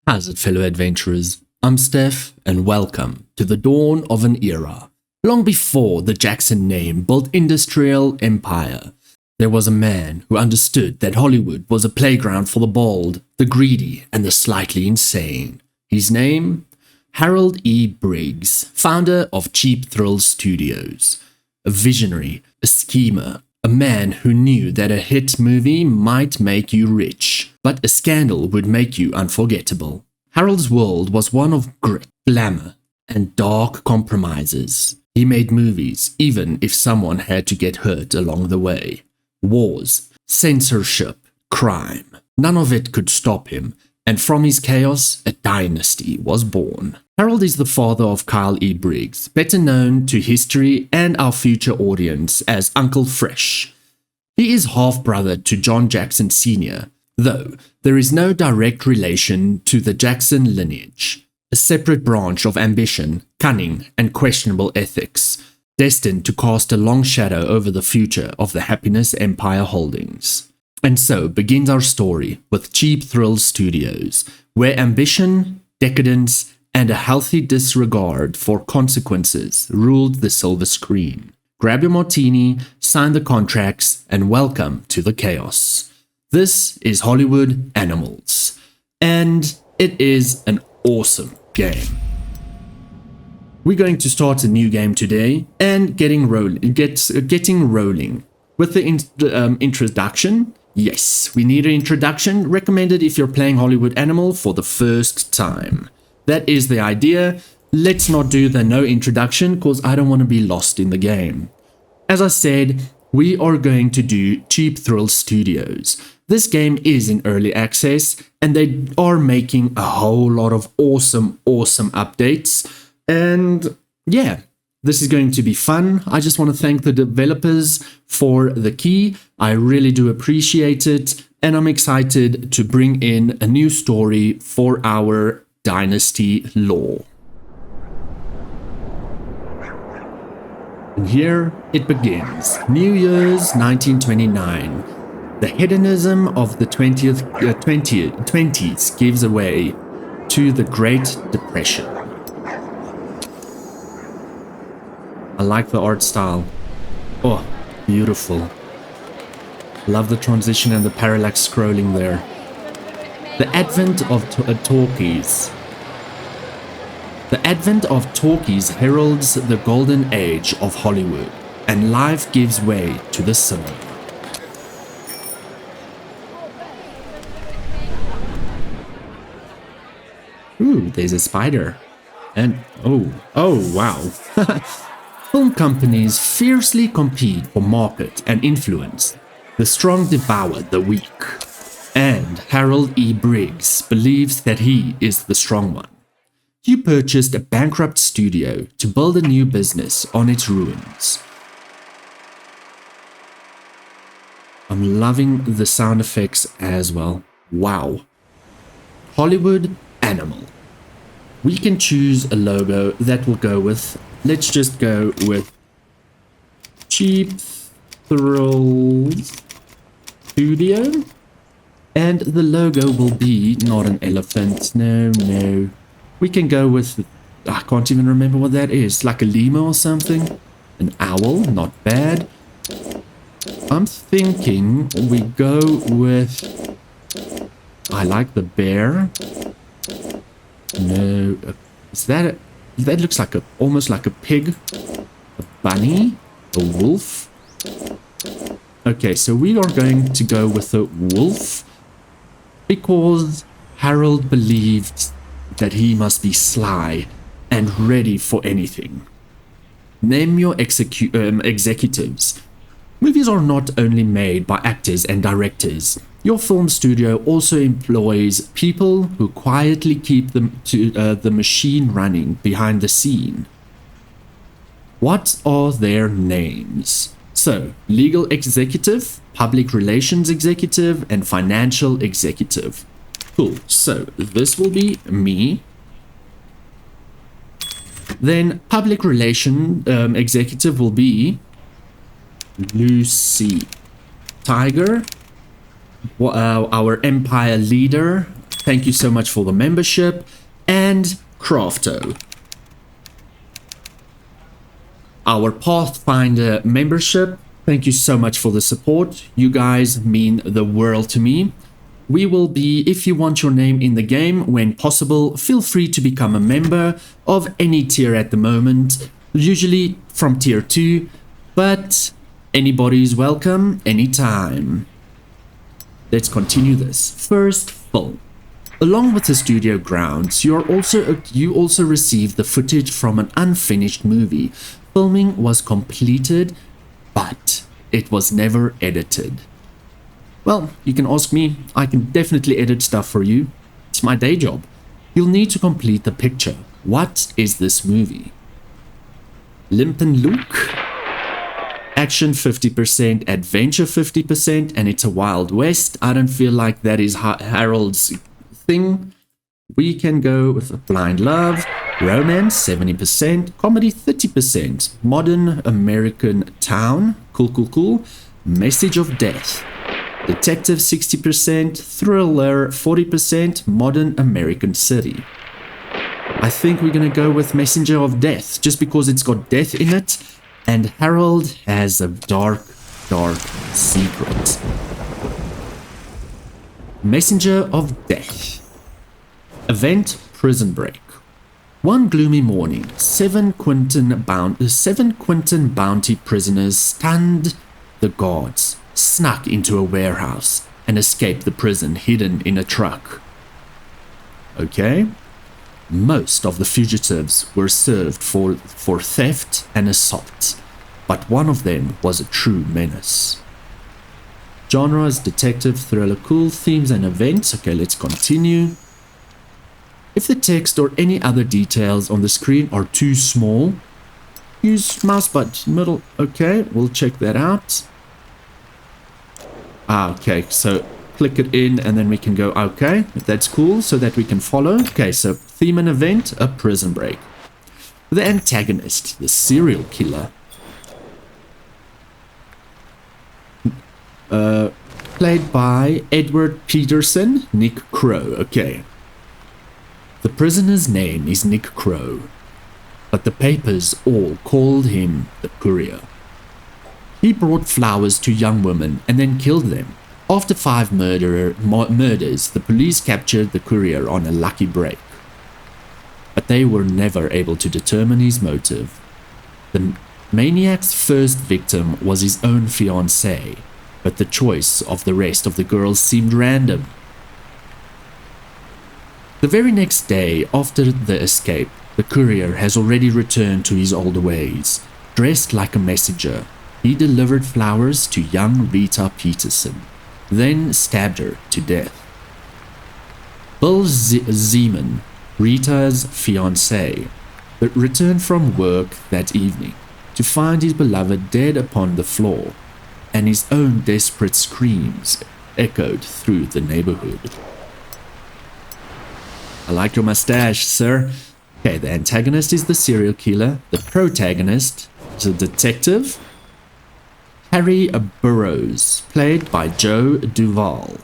How's it, fellow adventurers? I'm Steph, and welcome to the dawn of an era. Long before the Jackson name built industrial empire, there was a man who understood that Hollywood was a playground for the bold, the greedy, and the slightly insane. His name? Harold E. Briggs, founder of Cheap Thrill Studios. A visionary, a schemer, a man who knew that a hit movie might make you rich, but a scandal would make you unforgettable. Harold's world was one of grit, glamour, and dark compromises. He made movies even if someone had to get hurt along the way. Wars, censorship, crime. None of it could stop him, and from his chaos, a dynasty was born. Harold is the father of Kyle E. Briggs, better known to history and our future audience as Uncle Fresh. He is half-brother to John Jackson Sr., though there is no direct relation to the Jackson lineage, a separate branch of ambition, cunning, and questionable ethics, destined to cast a long shadow over the future of the Happiness Empire holdings. And so begins our story with Cheap Thrill Studios, where ambition, decadence, and a healthy disregard for consequences ruled the silver screen. Grab your martini, sign the contracts, and welcome to the chaos. This is Hollywood Animals, and it is an awesome game. We're going to start a new game today and getting rolling. With the introduction. Yes, we need an introduction, recommended if you're playing Hollywood Animal for the first time. That is the idea. Let's not do the no introduction because I don't want to be lost in the game. As I said, we are going to do Cheap Thrill Studios. This game is in early access and they are making a whole lot of awesome updates. And yeah, this is going to be fun. I just want to thank the developers for the key. I really do appreciate it. And I'm excited to bring in a new story for our Dynasty lore. And here it begins. New Year's 1929. The hedonism of the 20s gives way to the Great Depression. I like the art style. Oh, beautiful. Love the transition and the parallax scrolling there. The advent of talkies. The advent of talkies heralds the golden age of Hollywood, and life gives way to the cinema. Ooh, there's a spider. And oh wow. Film companies fiercely compete for market and influence. The strong devour the weak. And Harold E. Briggs believes that he is the strong one. You purchased a bankrupt studio to build a new business on its ruins. I'm loving the sound effects as well. Wow. Hollywood Animal. We can choose a logo that will go with, let's just go with Cheap Thrill Studio. And the logo will be not an elephant. No. We can go with, I can't even remember what that is. Like a lemur or something. An owl, not bad. I'm thinking we go with, I like the bear. No, is that that looks like almost like a pig, a bunny, a wolf. Okay, so we are going to go with a wolf because Harold believed that he must be sly and ready for anything. Name your executives. Movies are not only made by actors and directors. Your film studio also employs people who quietly keep the machine running behind the scene. What are their names? So, legal executive, public relations executive, and financial executive. Cool, so this will be me. Then public relation executive will be Lucy. Tiger, our empire leader, thank you so much for the membership. And Crafto, our Pathfinder membership. Thank you so much for the support. You guys mean the world to me. We will be, if you want your name in the game, when possible, feel free to become a member of any tier at the moment, usually from tier 2, but anybody is welcome anytime. Let's continue this. First, Phil. Along with the studio grounds, you also received the footage from an unfinished movie. Filming was completed, but it was never edited. Well, you can ask me, I can definitely edit stuff for you. It's my day job. You'll need to complete the picture. What is this movie? Limpin' Luke? Action 50%, adventure 50%, and it's a Wild West. I don't feel like that is Harold's thing. We can go with Blind Love, romance 70%, comedy 30%, modern American town, cool, message of death, detective 60%, thriller 40%, modern American city. I think we're gonna go with Messenger of Death, just because it's got death in it, and Harold has a dark secret. Messenger of Death. Event: Prison Break. One gloomy morning, seven Quentin bounty prisoners stunned the guards, snuck into a warehouse, and escaped the prison hidden in a truck. Okay. Most of the fugitives were served for theft and assault, but one of them was a true menace. Genres: detective, thriller, cool. Themes and events. Okay, let's continue. If the text or any other details on the screen are too small, use mouse button middle. Okay, we'll check that out. Okay, so click it in and then we can go, okay, that's cool, so that we can follow. Okay, so theme and event: a prison break. The antagonist, the serial killer. Played by Edward Peterson, Nick Crow. Okay. The prisoner's name is Nick Crow, but the papers all called him the courier. He brought flowers to young women and then killed them. After 5 murders, the police captured the courier on a lucky break. But they were never able to determine his motive. The maniac's first victim was his own fiancée, but the choice of the rest of the girls seemed random. The very next day after the escape, the courier has already returned to his old ways. Dressed like a messenger, he delivered flowers to young Rita Peterson, then stabbed her to death. Bill Zeman, Rita's fiancé, returned from work that evening to find his beloved dead upon the floor, and his own desperate screams echoed through the neighborhood. I like your mustache, sir. Okay, the antagonist is the serial killer. The protagonist is a detective, Harry Burroughs, played by Joe Duvall.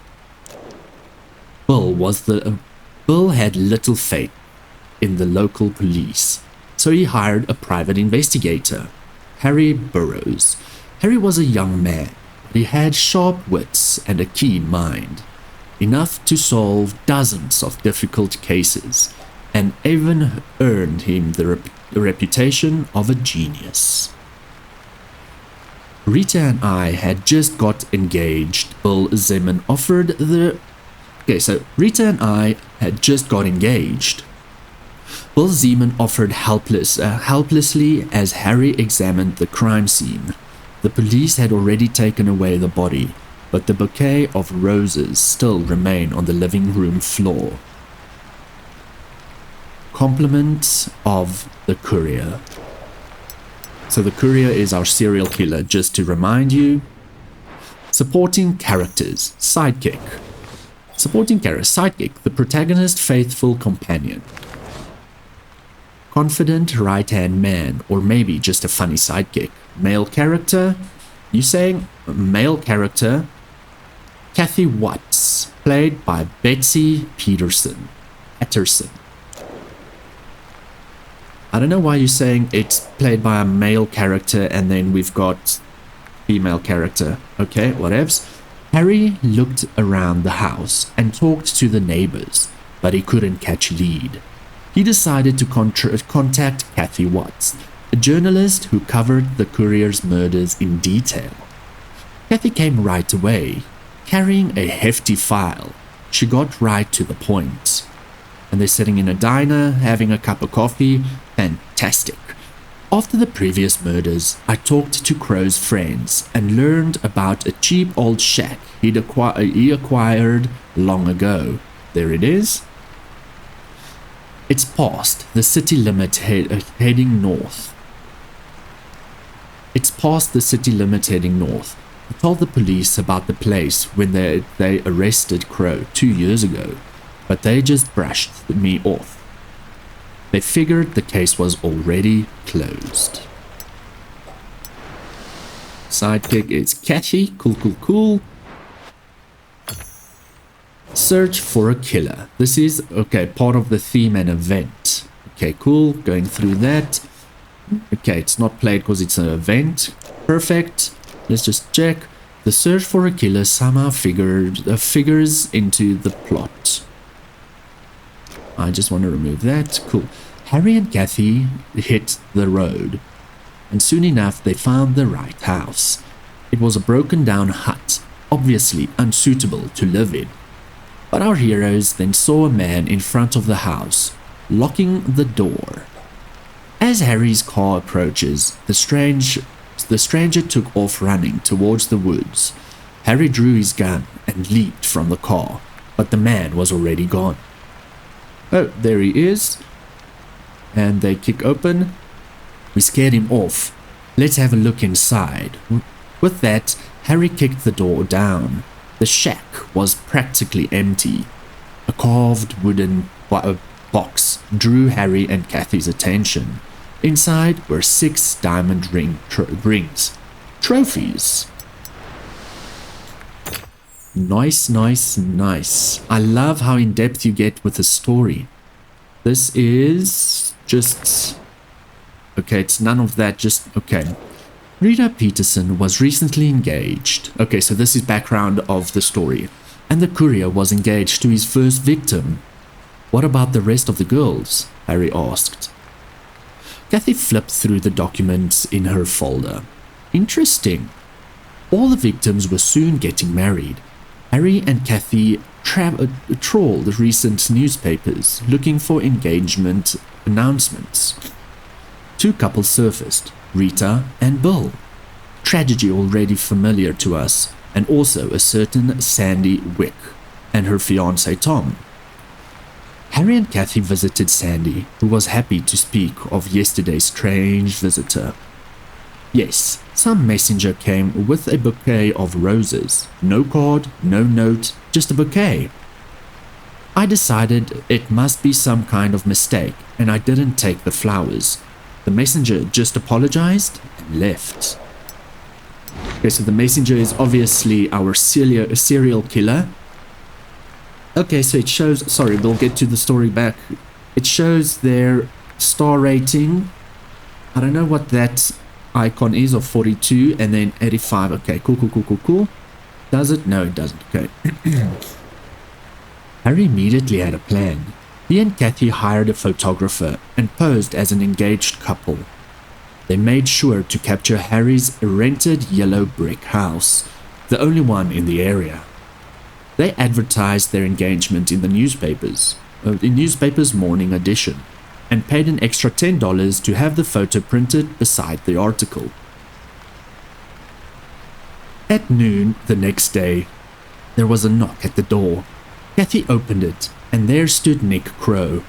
Bill had little faith in the local police, so he hired a private investigator, Harry Burroughs. Harry was a young man, but he had sharp wits and a keen mind, enough to solve dozens of difficult cases, and even earned him the reputation of a genius. Rita and I had just got engaged. Bill Zeman offered the... Okay, so Rita and I had just got engaged. Bill Zeman offered helplessly as Harry examined the crime scene. The police had already taken away the body, but the bouquet of roses still remained on the living room floor. Compliment of the courier. So the courier is our serial killer, just to remind you. Supporting characters. Sidekick. Supporting character. Sidekick. The protagonist's faithful companion. Confident right-hand man, or maybe just a funny sidekick. Male character. You saying male character? Kathy Watts. played by Betsy Patterson. I don't know why you're saying it's played by a male character and then we've got female character. Okay, whatevs. Harry looked around the house and talked to the neighbors, but he couldn't catch lead. He decided to contact Kathy Watts, a journalist who covered the Courier's murders in detail. Kathy came right away, carrying a hefty file. She got right to the point. And they're sitting in a diner, having a cup of coffee. Fantastic. After the previous murders, I talked to Crow's friends and learned about a cheap old shack he acquired long ago. There it is. It's past the city limit heading north. It's past the city limit heading north. I told the police about the place when they arrested Crow 2 years ago, but they just brushed me off. They figured the case was already closed. Sidekick is Kathy. Cool. Search for a killer. This is, okay, part of the theme and event. Okay, cool. Going through that. Okay, it's not played because it's an event. Perfect. Let's just check. The search for a killer somehow figures into the plot. I just want to remove that. Cool. Harry and Kathy hit the road, and soon enough they found the right house. It was a broken down hut, obviously unsuitable to live in. But our heroes then saw a man in front of the house, locking the door. As Harry's car approaches, the stranger took off running towards the woods. Harry drew his gun and leaped from the car, but the man was already gone. Oh, there he is. And they kick open. We scared him off. Let's have a look inside. With that, Harry kicked the door down. The shack was practically empty. A carved wooden box drew Harry and Kathy's attention. Inside were 6 diamond rings. Trophies. Nice. I love how in-depth you get with the story. This is just... okay, it's none of that, just... okay. Rita Peterson was recently engaged. Okay, so this is background of the story. And the courier was engaged to his first victim. What about the rest of the girls? Harry asked. Kathy flipped through the documents in her folder. Interesting. All the victims were soon getting married. Harry and Kathy trawled recent newspapers looking for engagement announcements. 2 couples surfaced, Rita and Bill. Tragedy already familiar to us, and also a certain Sandy Wick and her fiancé Tom. Harry and Kathy visited Sandy, who was happy to speak of yesterday's strange visitor. Yes, some messenger came with a bouquet of roses. No card, no note, just a bouquet. I decided it must be some kind of mistake, and I didn't take the flowers. The messenger just apologized and left. Okay, so the messenger is obviously our serial killer. Okay, so it shows... sorry, we'll get to the story back. It shows their star rating. I don't know what that icon is, of 42 and then 85. Okay, cool. Does it? No, it doesn't. Okay. Harry immediately had a plan. He and Kathy hired a photographer and posed as an engaged couple. They made sure to capture Harry's rented yellow brick house, the only one in the area. They advertised their engagement in the newspaper's morning edition, and paid an extra $10 to have the photo printed beside the article. At noon the next day, there was a knock at the door. Kathy opened it, and there stood Nick Crow,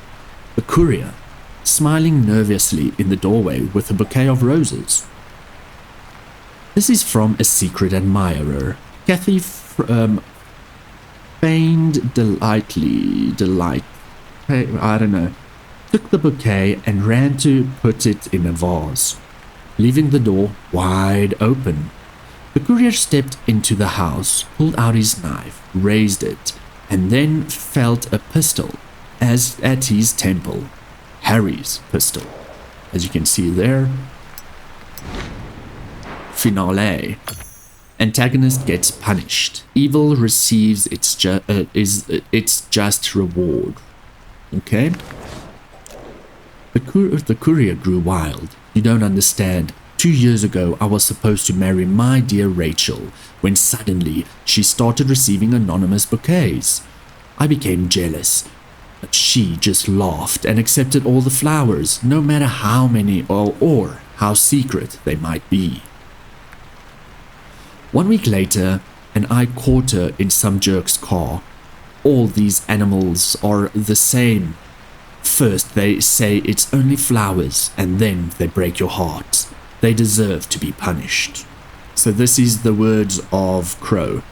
the courier, smiling nervously in the doorway with a bouquet of roses. This is from a secret admirer. Kathy feigned took the bouquet and ran to put it in a vase, leaving the door wide open. The courier stepped into the house, pulled out his knife, raised it, and then felt a pistol as at his temple. Harry's pistol, as you can see there. Finale. Antagonist gets punished. Evil receives its just reward. Okay? The courier grew wild. You don't understand. 2 years ago, I was supposed to marry my dear Rachel, when suddenly she started receiving anonymous bouquets. I became jealous, but she just laughed and accepted all the flowers, no matter how many or how secret they might be. 1 week later, and I caught her in some jerk's car. All these animals are the same. First they say it's only flowers, and then they break your heart. They deserve to be punished. So this is the words of Crow.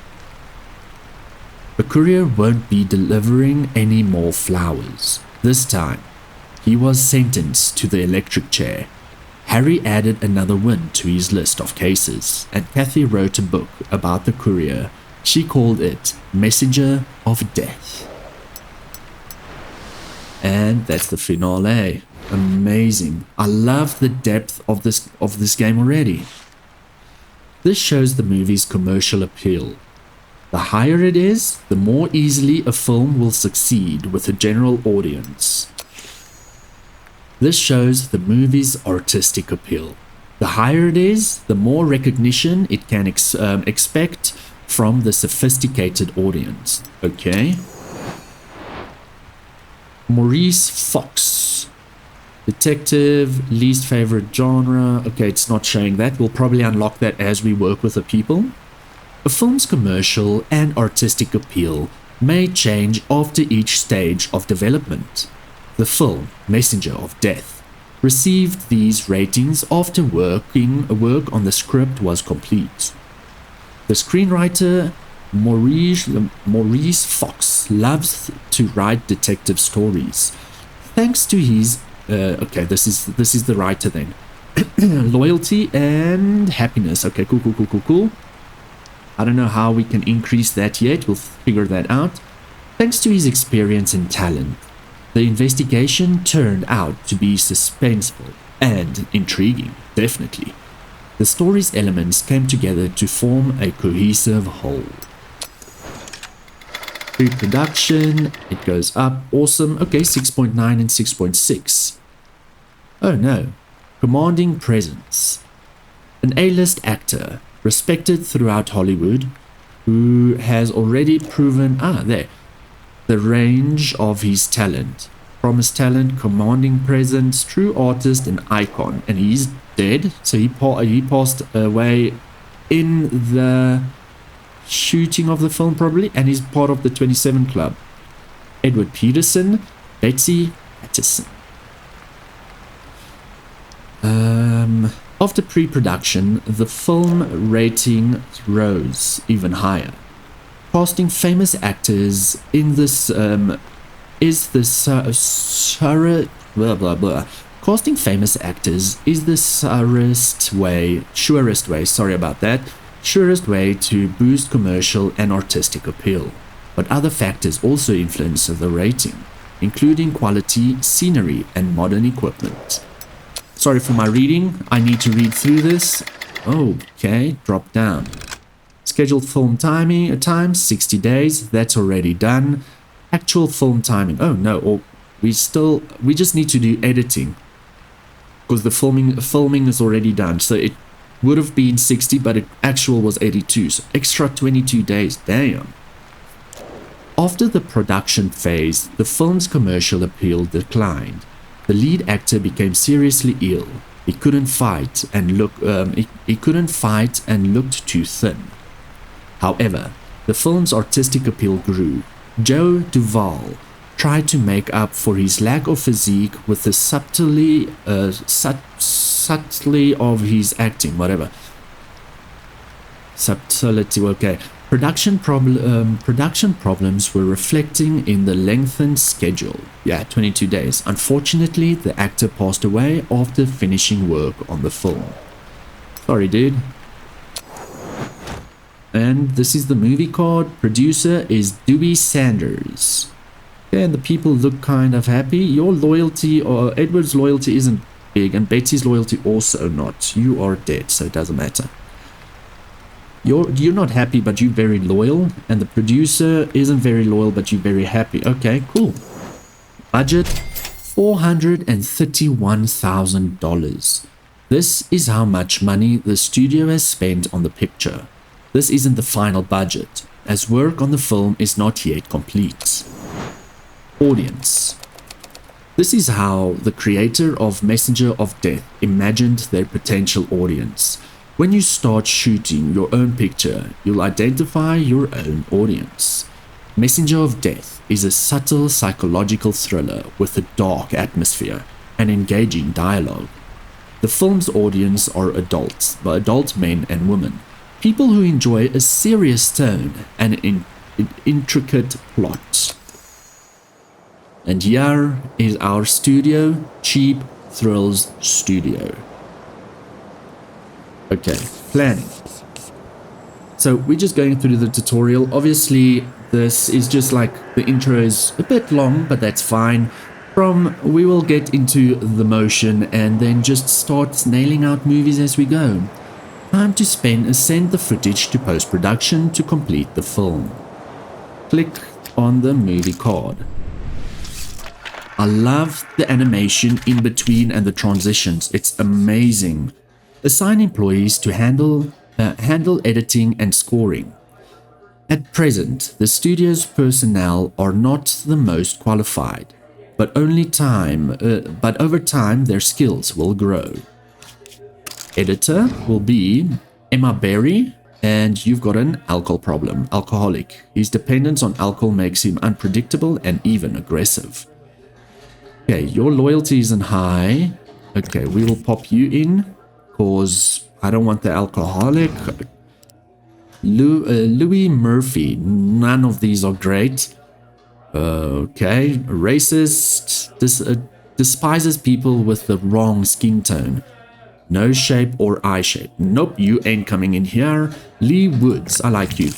The courier won't be delivering any more flowers. This time, he was sentenced to the electric chair. Harry added another win to his list of cases, and Kathy wrote a book about the courier. She called it Messenger of Death. And that's the finale. Amazing. I love the depth of this game already. This shows the movie's commercial appeal. The higher it is, the more easily a film will succeed with a general audience. This shows the movie's artistic appeal. The higher it is, the more recognition it can expect from the sophisticated audience. Okay. Maurice Fox. Detective, least favorite genre. Okay, it's not showing that. We'll probably unlock that as we work with the people. A film's commercial and artistic appeal may change after each stage of development. The film, Messenger of Death, received these ratings after work on the script was complete. The screenwriter Maurice Fox loves to write detective stories. Thanks to his okay, this is the writer then. Loyalty and happiness. Okay, cool. I don't know how we can increase that yet. We'll figure that out. Thanks to his experience and talent, the investigation turned out to be suspenseful and intriguing, definitely. The story's elements came together to form a cohesive whole. Pre-production, it goes up, awesome. Okay, 6.9 and 6.6. Oh no, commanding presence. An A-list actor, respected throughout Hollywood, who has already proven, the range of his talent. Promised talent, commanding presence, true artist and icon. And he's dead, so he passed away in the shooting of the film probably, and he's part of the 27 Club. Edward Peterson, Betsy Patterson. After pre-production, the film rating rose even higher. Casting famous actors in this Casting famous actors is the surest way to boost commercial and artistic appeal. But other factors also influence the rating, including quality, scenery, and modern equipment. Sorry for my reading, I need to read through this. Okay, drop down. Scheduled film timing, time 60 days, that's already done. Actual film timing, oh no, we just need to do editing. Because the filming is already done, so it would have been 60, but it actual was 82, so extra 22 days, damn. After the production phase, the film's commercial appeal declined. The lead actor became seriously ill. He couldn't fight and looked too thin. However, the film's artistic appeal grew. Joe Duvall tried to make up for his lack of physique with the subtlety of his acting, whatever. Subtlety, okay. Production problems were reflecting in the lengthened schedule. Yeah, 22 days. Unfortunately, the actor passed away after finishing work on the film. Sorry, dude. And this is the movie card. Producer is Dewey Sanders. Okay, and the people look kind of happy. Your loyalty, or Edward's loyalty, isn't big, and Betsy's loyalty also not. You are dead, so it doesn't matter. You're not happy, but you're very loyal, and the producer isn't very loyal, but you're very happy. Okay, cool. Budget $431,000. This is how much money the studio has spent on the picture. This isn't the final budget, as work on the film is not yet complete. Audience. This is how the creator of Messenger of Death imagined their potential audience. When you start shooting your own picture, you'll identify your own audience. Messenger of Death is a subtle psychological thriller with a dark atmosphere and engaging dialogue. The film's audience are adults, but adult men and women, people who enjoy a serious tone and an intricate plot. And here is our studio, Cheap Thrills Studio. Okay, planning. So we're just going through the tutorial. Obviously, this is just like the intro is a bit long, but that's fine. We will get into the motion and then just start nailing out movies as we go. Time to send the footage to post-production to complete the film. Click on the movie card. I love the animation in between and the transitions. It's amazing. Assign employees to handle editing and scoring. At present, the studio's personnel are not the most qualified, but over time their skills will grow. Editor will be Emma Berry, and you've got an alcoholic. His dependence on alcohol makes him unpredictable and even aggressive. Okay, your loyalty isn't high. Okay, we will pop you in, cause I don't want the alcoholic. Louis Murphy, none of these are great. Okay, racist, despises people with the wrong skin tone. Nose shape or eye shape. Nope, you ain't coming in here. Lee Woods, I like you.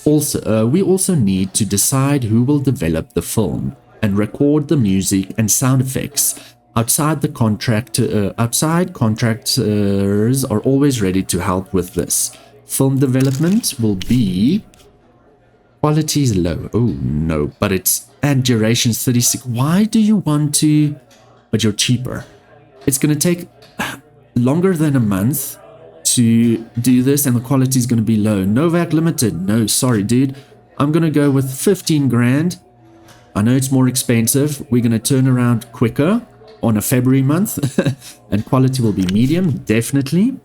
Also, we also need to decide who will develop the film and record the music and sound effects. Outside contractors are always ready to help with this. Film development will be... Quality is low. Oh no, but it's... And duration's 36. Why do you want to... But you're cheaper. It's going to take longer than a month to do this, and the quality is going to be low. Novak Limited. No, sorry, dude. I'm going to go with 15 grand. I know it's more expensive. We're going to turn around quicker on a February month. And quality will be medium, definitely.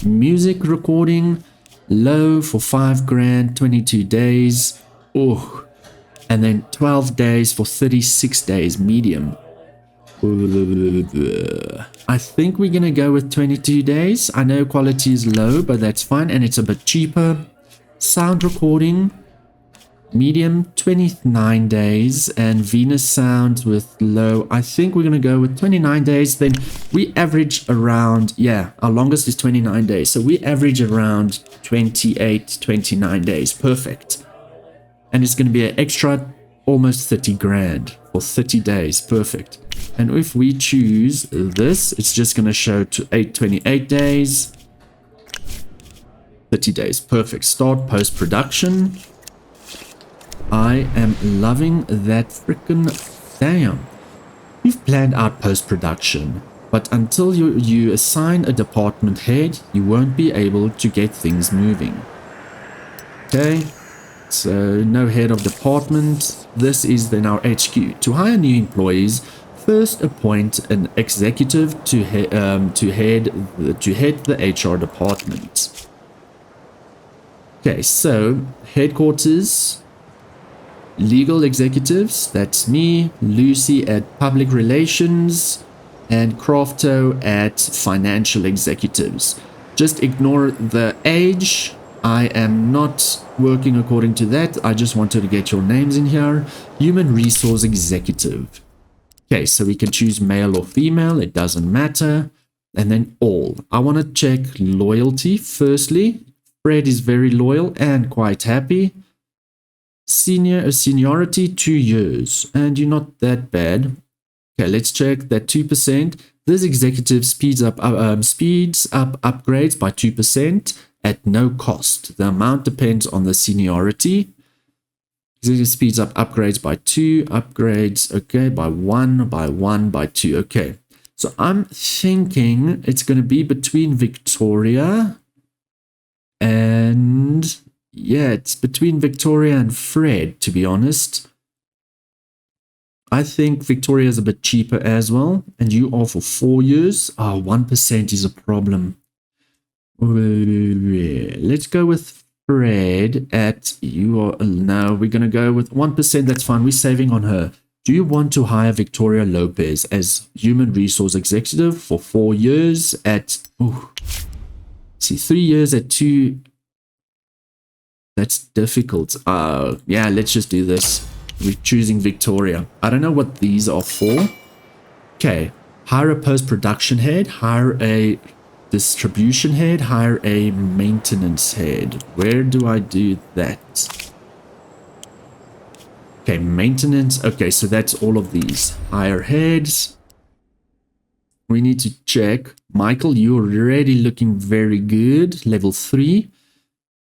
Music recording, low for 5 grand, 22 days. Oh, and then 12 days for 36 days, medium. I think we're going to go with 22 days. I know quality is low, but that's fine. And it's a bit cheaper. Sound recording, medium, 29 days. And Venus sound with low, I think we're going to go with 29 days. Then we average around, yeah, our longest is 29 days. So we average around 28, 29 days. Perfect. And it's going to be an extra almost 30 grand for 30 days. Perfect. And if we choose this, it's just going to show to 28 days. 30 days. Perfect. Start post-production. I am loving that freaking damn. We've planned out post-production, but until you assign a department head, you won't be able to get things moving. Okay, so no head of department. This is then our HQ. To hire new employees, first appoint an executive to head the HR department. Okay, so headquarters. Legal executives, that's me, Lucy at public relations, and Crofto at financial executives. Just ignore the age. I am not working according to that. I just wanted to get your names in here. Human resource executive. Okay, so we can choose male or female. It doesn't matter. And then all. I want to check loyalty firstly. Fred is very loyal and quite happy. Seniority 2 years, and you're not that bad. Okay, let's check that 2%. This executive speeds up upgrades by 2% at no cost. The amount depends on the seniority. Executive speeds up upgrades by 2 upgrades, okay, by 1, by 1, by 2. Okay, so I'm thinking it's going to be between Victoria and, yeah, it's between Victoria and Fred, to be honest. I think Victoria is a bit cheaper as well. And you are for 4 years. 1% is a problem. Let's go with Fred at you are. No, we're going to go with 1%. That's fine. We're saving on her. Do you want to hire Victoria Lopez as human resource executive for 4 years at, see, 3 years at 2? That's difficult. Yeah, let's just do this. We're choosing Victoria. I don't know what these are for. Okay. Hire a post-production head. Hire a distribution head. Hire a maintenance head. Where do I do that? Okay, maintenance. Okay, so that's all of these. Hire heads. We need to check. Michael, you're already looking very good. Level 3.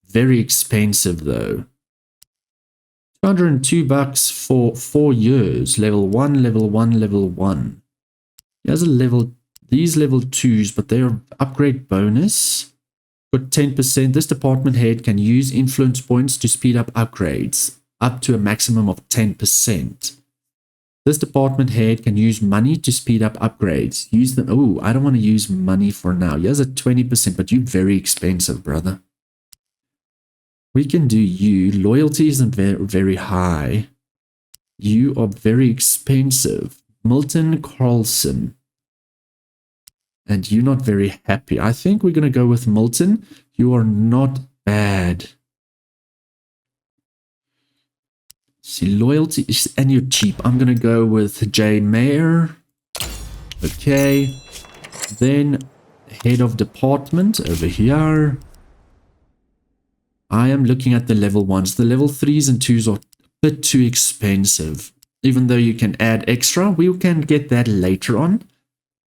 Very expensive though. $202 for 4 years. Level 1, level 1, level 1. He has a level, these level 2s, but they're upgrade bonus. Got 10%. This department head can use influence points to speed up upgrades, up to a maximum of 10%. This department head can use money to speed up upgrades. Use them. Oh, I don't want to use money for now. He has a 20%, but you're very expensive, brother. We can do you. Loyalty isn't very high. You are very expensive. Milton Carlson. And you're not very happy. I think we're going to go with Milton. You are not bad. See, loyalty, and you're cheap. I'm going to go with J. Mayer. Okay. Then head of department over here. I am looking at the level 1s. The level 3s and 2s are a bit too expensive. Even though you can add extra, we can get that later on.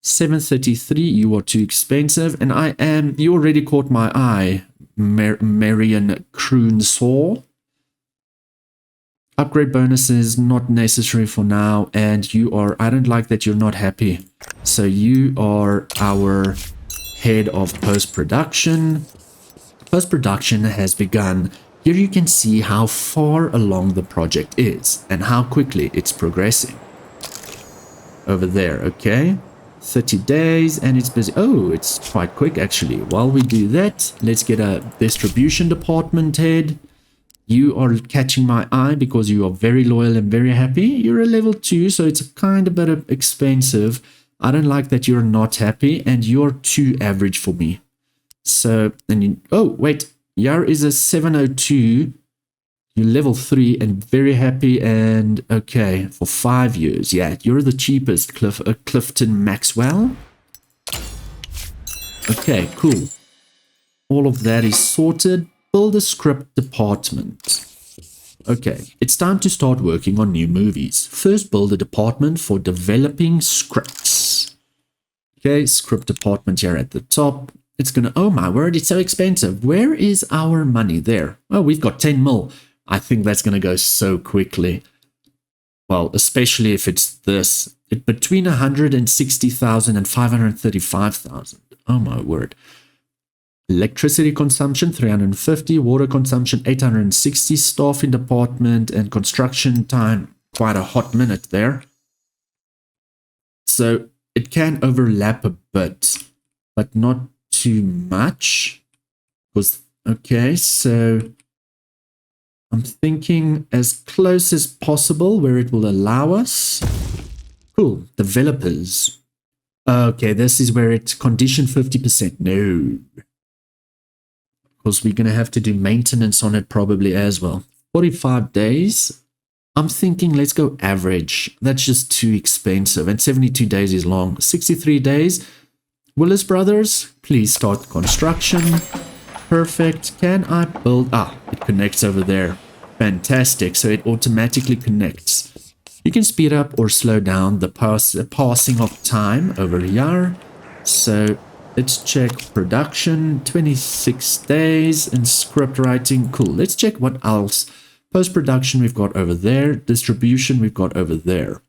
733, you are too expensive. And you already caught my eye, Marion Kroonsaw. Upgrade bonuses, not necessary for now. And you are, I don't like that you're not happy. So you are our head of post-production. Post-production has begun. Here you can see how far along the project is and how quickly it's progressing. Over there, okay? 30 days and it's busy. Oh, it's quite quick actually. While we do that, let's get a distribution department head. You are catching my eye because you are very loyal and very happy. You're a level 2, so it's kind of a bit expensive. I don't like that you're not happy and you're too average for me. So, and you, oh, wait, Yar is a 702. You're level 3 and very happy and okay, for 5 years. Yeah, you're the cheapest, Clifton Maxwell. Okay, cool. All of that is sorted. Build a script department. Okay, it's time to start working on new movies. First, build a department for developing scripts. Okay, script department here at the top. It's gonna, oh my word, it's so expensive. Where is our money? There. Oh, we've got 10 mil. I think that's gonna go so quickly. Well, especially if it's this. Between 160,000 and 535,000. Oh my word. Electricity consumption, 350. Water consumption, 860. Staffing department and construction time, quite a hot minute there. So it can overlap a bit, but not too much. Because, okay, so I'm thinking as close as possible where it will allow us. Cool. Developers. Okay, this is where it's condition 50%. No. Because we're going to have to do maintenance on it probably as well. 45 days. I'm thinking let's go average. That's just too expensive. And 72 days is long. 63 days. Willis Brothers, please start construction. perfect. Can I build... Ah, it connects over there. Fantastic. So it automatically connects. You can speed up or slow down the passing of time over here. So let's check production, 26 days, and script writing. Cool. Let's check what else. Post-production we've got over there. Distribution we've got over there.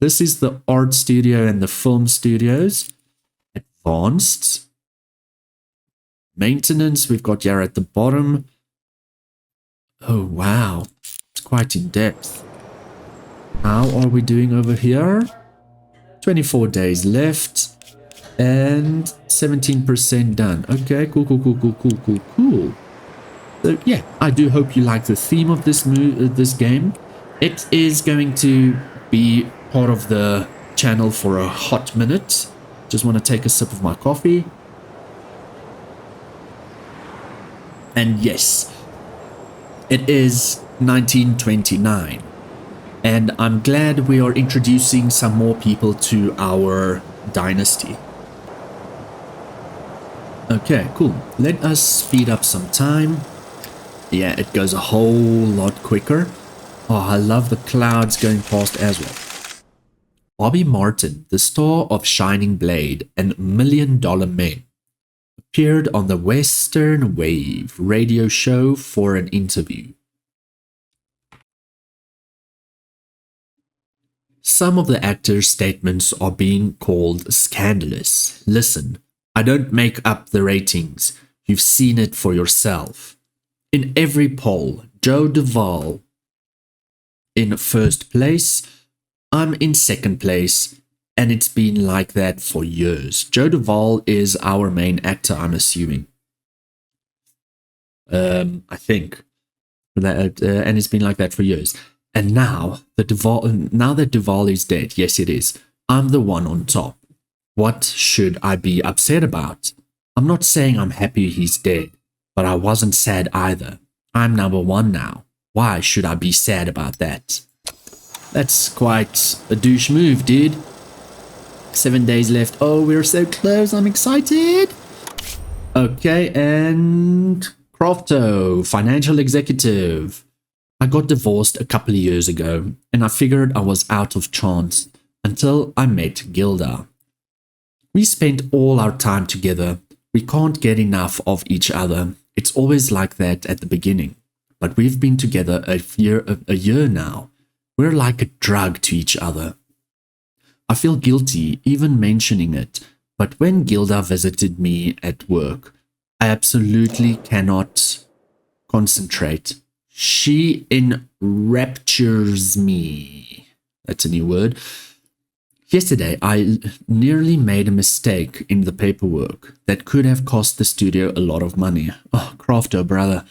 This is the art studio and the film studios. Advanced. Maintenance we've got here at the bottom. Oh, wow. It's quite in depth. How are we doing over here? 24 days left. And 17% done. Okay, cool. So, yeah, I do hope you like the theme of this game. It is going to be part of the channel for a hot minute. Just want to take a sip of my coffee. And yes, it is 1929. And I'm glad we are introducing some more people to our dynasty. Okay, cool. Let us speed up some time. Yeah, it goes a whole lot quicker. Oh, I love the clouds going past as well. Bobby Martin, the star of Shining Blade and $1 Million Men, appeared on the Western Wave radio show for an interview. Some of the actors' statements are being called scandalous. Listen, I don't make up the ratings. You've seen it for yourself. In every poll, Joe Duvall in first place, I'm in second place, and it's been like that for years. Joe Duvall is our main actor, I'm assuming. I think. And it's been like that for years. And now that Duvall is dead, yes it is, I'm the one on top. What should I be upset about? I'm not saying I'm happy he's dead, but I wasn't sad either. I'm number one now. Why should I be sad about that? That's quite a douche move, dude. 7 days left. Oh, we're so close. I'm excited. Okay, and Crofto, financial executive. I got divorced a couple of years ago, and I figured I was out of chance until I met Gilda. We spent all our time together. We can't get enough of each other. It's always like that at the beginning. But we've been together a year now. We're like a drug to each other. I feel guilty even mentioning it, but when Gilda visited me at work, I absolutely cannot concentrate. She enraptures me. That's a new word. Yesterday, I nearly made a mistake in the paperwork that could have cost the studio a lot of money. Oh, Crofto, brother.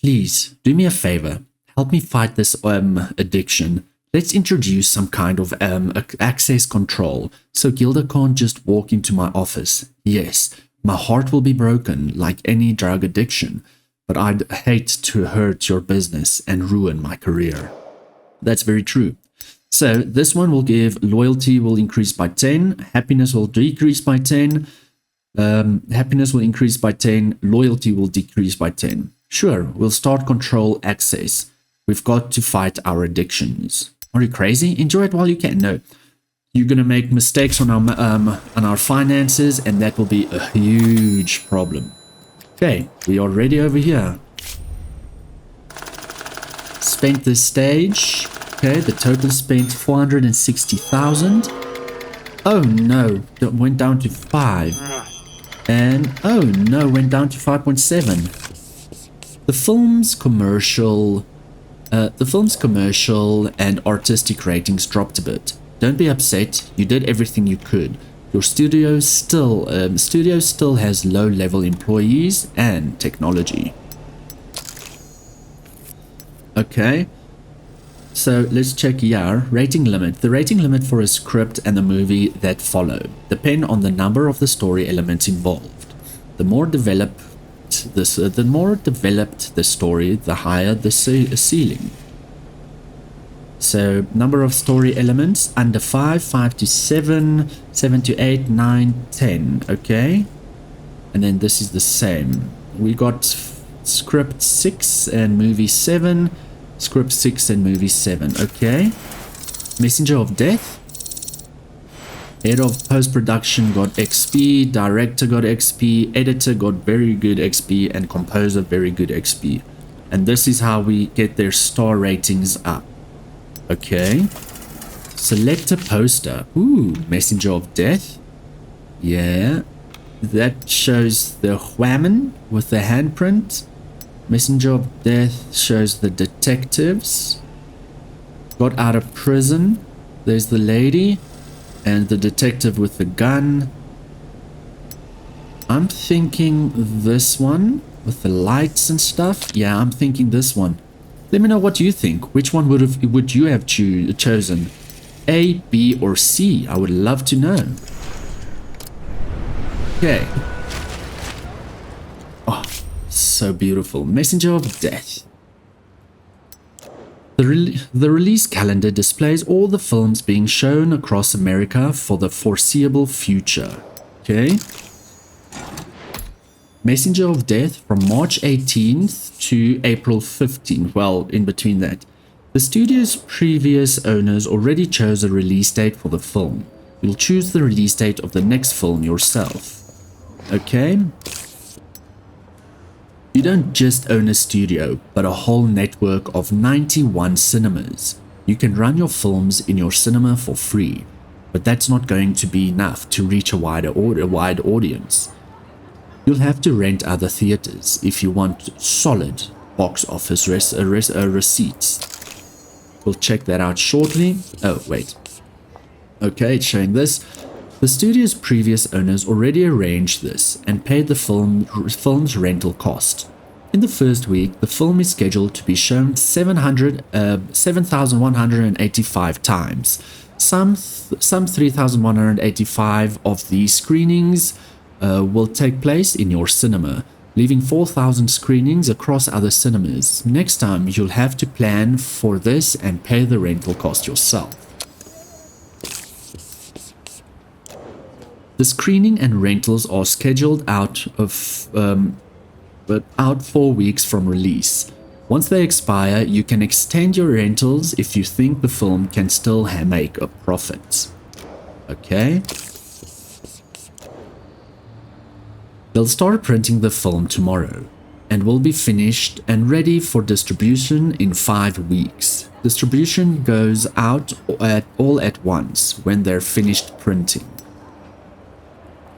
Please, do me a favor. Help me fight this addiction. Let's introduce some kind of access control so Gilda can't just walk into my office. Yes, my heart will be broken like any drug addiction, but I'd hate to hurt your business and ruin my career. That's very true. So this one will give loyalty will increase by 10, happiness will decrease by 10, happiness will increase by 10, loyalty will decrease by 10. Sure, we'll start control access. We've got to fight our addictions. Are you crazy? Enjoy it while you can. No, you're gonna make mistakes on our finances, and that will be a huge problem. Okay, we are ready over here. Spent this stage. Okay, the total spent 460,000. Oh no, that went down to 5. And oh no, went down to 5.7. The film's commercial and artistic ratings dropped a bit. Don't be upset. You did everything you could. Your studio still has low-level employees and technology. Okay. So let's check here. Rating limit. The rating limit for a script and a movie that follow depend on the number of the story elements involved. The more developed the story, the higher the ceiling. So number of story elements under 5, 5 to 7, 7 to 8, 9, 10. Okay. And then this is the same. We got script 6 and movie 7. Script 6 and movie 7. Okay. Messenger of Death. Head of post-production got XP. Director got XP. Editor got very good XP. And composer very good XP. And this is how we get their star ratings up. Okay. Select a poster. Ooh, Messenger of Death. Yeah. That shows the Whammon with the handprint. Messenger of Death shows the detectives. Got out of prison. There's the lady. And the detective with the gun. I'm thinking this one with the lights and stuff. Yeah, I'm thinking this one. Let me know what you think. Which one would you have chosen? A, B, or C? I would love to know. Okay. Oh, so beautiful. Messenger of Death. The release calendar displays all the films being shown across America for the foreseeable future. Okay. Messenger of Death from March 18th to April 15th. Well, in between that. The studio's previous owners already chose a release date for the film. You'll choose the release date of the next film yourself. Okay. You don't just own a studio, but a whole network of 91 cinemas. You can run your films in your cinema for free, but that's not going to be enough to reach a wide audience. You'll have to rent other theaters if you want solid box office receipts. We'll check that out shortly. Oh, wait. Okay, it's showing this. The studio's previous owners already arranged this and paid the film's rental cost. In the first week, the film is scheduled to be shown 7,185 times. Some 3,185 of these screenings will take place in your cinema, leaving 4,000 screenings across other cinemas. Next time, you'll have to plan for this and pay the rental cost yourself. The screening and rentals are scheduled out 4 weeks from release. Once they expire, you can extend your rentals if you think the film can still make a profit. Okay. They'll start printing the film tomorrow and will be finished and ready for distribution in 5 weeks. Distribution goes out all at once when they're finished printing.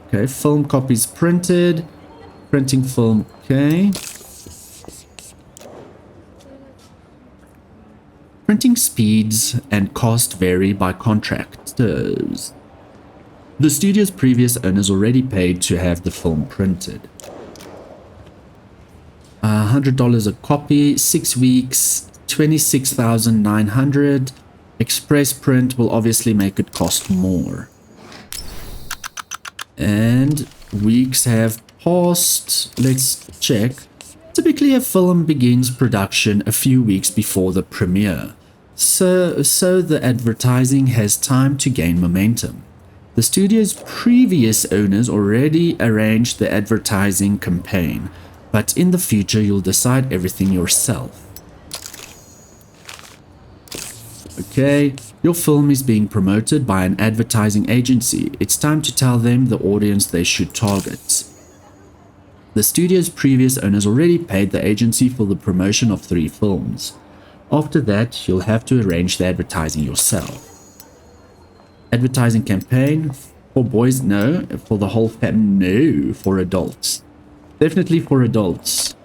Okay, film copies printed. Printing film, okay. Printing speeds and cost vary by contractors. The studio's previous owners already paid to have the film printed. $100 a copy, 6 weeks, 26,900. Express print will obviously make it cost more. And weeks have passed. Let's check. Typically a film begins production a few weeks before the premiere, so the advertising has time to gain momentum. The studio's previous owners already arranged the advertising campaign, but in the future you'll decide everything yourself. Okay, your film is being promoted by an advertising agency. It's time to tell them the audience they should target. The studio's previous owners already paid the agency for the promotion of 3 films. After that, you'll have to arrange the advertising yourself. Advertising campaign for boys? No. For the whole family? No. For adults. Definitely for adults.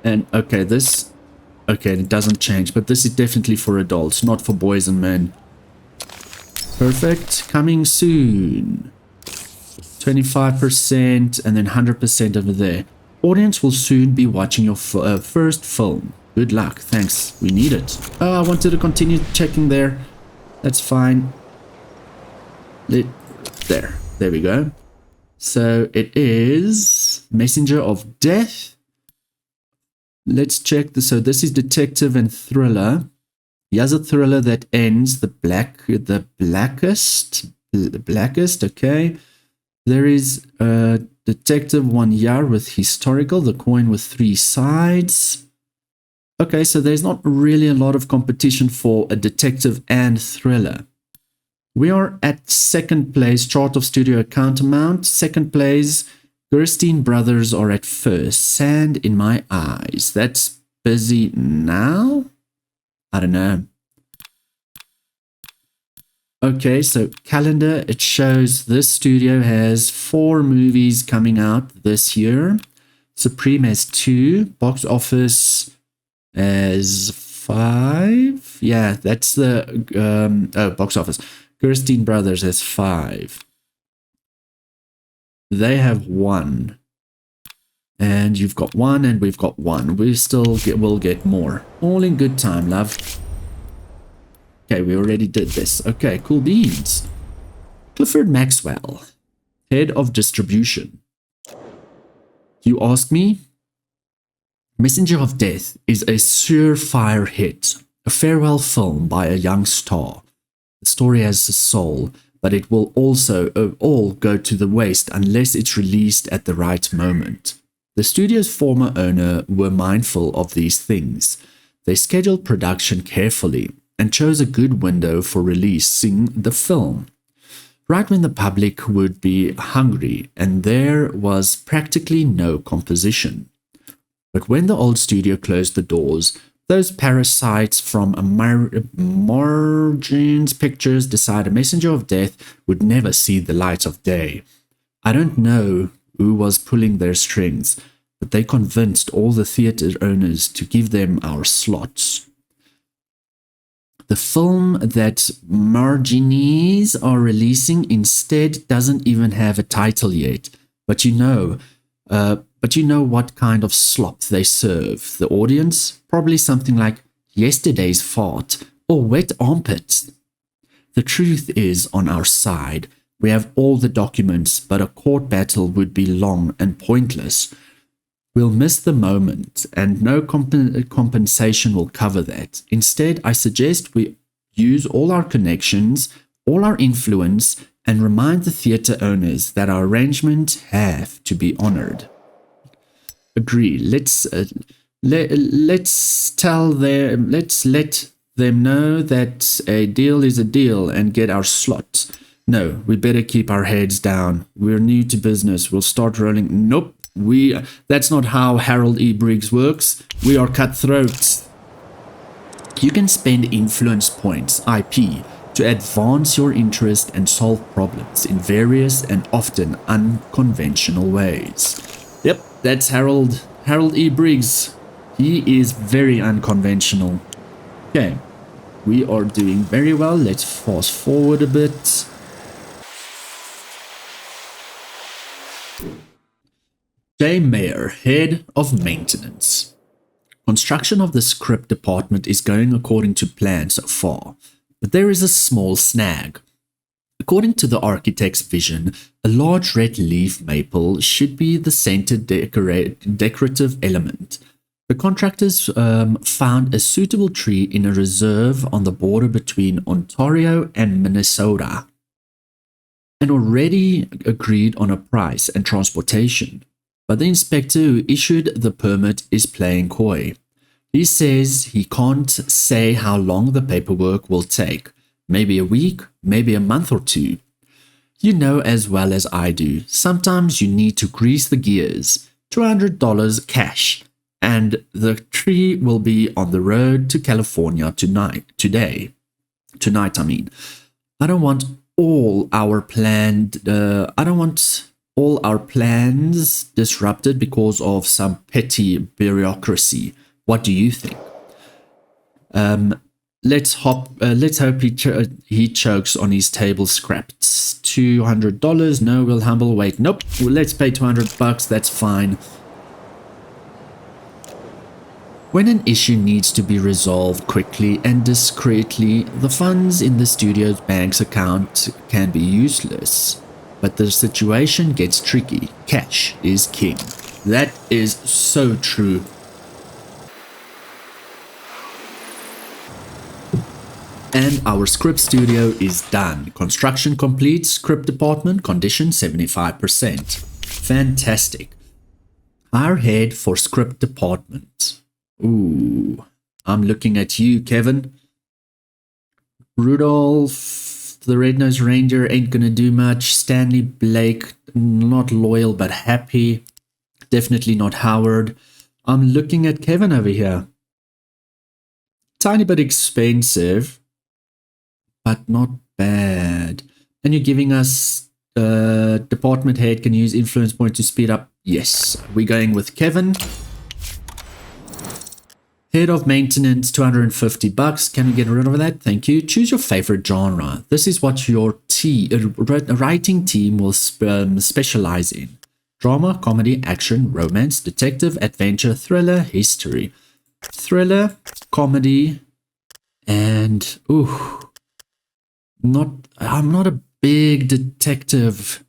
And okay, this... Okay, it doesn't change, but this is definitely for adults, not for boys and men. Perfect. Coming soon. 25% and then 100% over there. Audience will soon be watching your first film. Good luck. Thanks. We need it. Oh, I wanted to continue checking there. That's fine. There. There we go. So it is Messenger of Death. Let's check this. So this is detective and thriller. He has a thriller that ends the blackest. Okay. There is Detective one here with historical, the coin with 3 sides. Okay, so there's not really a lot of competition for a detective and thriller. We are at second place, chart of studio account amount. Second place, Gerstein Brothers are at first. Sand in my eyes. That's busy now? I don't know. Okay, so calendar, it shows this studio has 4 movies coming out this year. Supreme has 2. Box office has 5. Yeah, that's the box office. Gerstein Brothers has 5. They have 1. And you've got 1 and we've got 1. We still will get more. All in good time, love. Okay, we already did this. Okay, cool beans. Clifford Maxwell, head of distribution. You ask me? Messenger of Death is a surefire hit, a farewell film by a young star. The story has a soul, but it will also all go to the waste unless it's released at the right moment. The studio's former owner were mindful of these things. They scheduled production carefully and chose a good window for releasing the film, right when the public would be hungry and there was practically no composition. But when the old studio closed the doors, those parasites from Margins Pictures decided Messenger of Death would never see the light of day. I don't know who was pulling their strings, but they convinced all the theater owners to give them our slots. The film that Marginis are releasing instead doesn't even have a title yet, but you know what kind of slop they serve the audience? Probably something like Yesterday's Fart or Wet Armpit. The truth is on our side. We have all the documents, but a court battle would be long and pointless. We'll miss the moment, and no compensation will cover that. Instead, I suggest we use all our connections, all our influence, and remind the theatre owners that our arrangements have to be honoured. Agree. Let's let them know that a deal is a deal and get our slot. No, we better keep our heads down. We're new to business. We'll start rolling. Nope. That's not how Harold E. Briggs works. We are cutthroats. You can spend influence points, IP, to advance your interest and solve problems in various and often unconventional ways. Yep, that's Harold E. Briggs. He is very unconventional. Okay, we are doing very well. Let's fast forward a bit. Keymailer, head of maintenance. Construction of the script department is going according to plan so far, but there is a small snag. According to the architect's vision, a large red leaf maple should be the center decorative element. The contractors found a suitable tree in a reserve on the border between Ontario and Minnesota and already agreed on a price and transportation. But the inspector who issued the permit is playing coy. He says he can't say how long the paperwork will take. Maybe a week, maybe a month or 2. You know as well as I do, sometimes you need to grease the gears. $200 cash, and the tree will be on the road to California tonight. I don't want all our plans disrupted because of some petty bureaucracy. What do you think? Let's hope he chokes on his table scraps. $200. No, we'll humble. Wait, nope. Well, let's pay $200. That's fine. When an issue needs to be resolved quickly and discreetly, the funds in the studio's bank's account can be useless. But the situation gets tricky. Cash is king. That is so true. And our script studio is done. Construction complete. Script department condition 75%. Fantastic. Hire head for script department. Ooh, I'm looking at you, Kevin. Rudolph, the Red-Nosed Reindeer, ain't gonna do much. Stanley Blake, not loyal but happy. Definitely not Howard. I'm looking at Kevin over here. Tiny bit expensive, but not bad. And you're giving us department head can use influence point to speed up. Yes, we're going with Kevin. Head of maintenance, 250 bucks. Can we get rid of that? Thank you. Choose your favorite genre. This is what your writing team will specialize in. Drama, comedy, action, romance, detective, adventure, thriller, history. Thriller, comedy, and I'm not a big detective.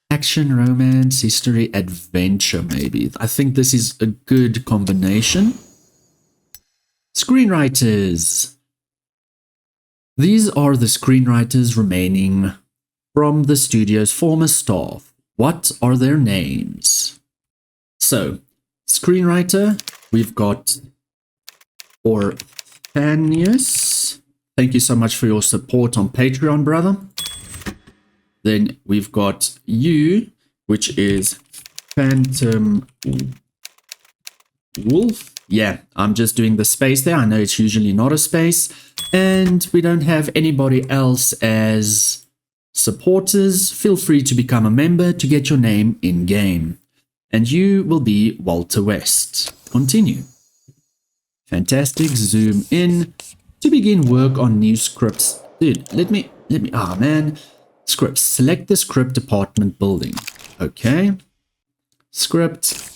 Action, romance, history, adventure, maybe. I think this is a good combination. Screenwriters. These are the screenwriters remaining from the studio's former staff. What are their names? So, screenwriter, we've got Orthanius. Thank you so much for your support on Patreon, brother. Then we've got you, which is Phantom Wolf. Yeah, I'm just doing the space there. I know it's usually not a space. And we don't have anybody else as supporters. Feel free to become a member to get your name in-game. And you will be Walter West. Continue. Fantastic. Zoom in. To begin work on new scripts. Dude, let me, oh man. Scripts. Select the script department building. Okay. Script.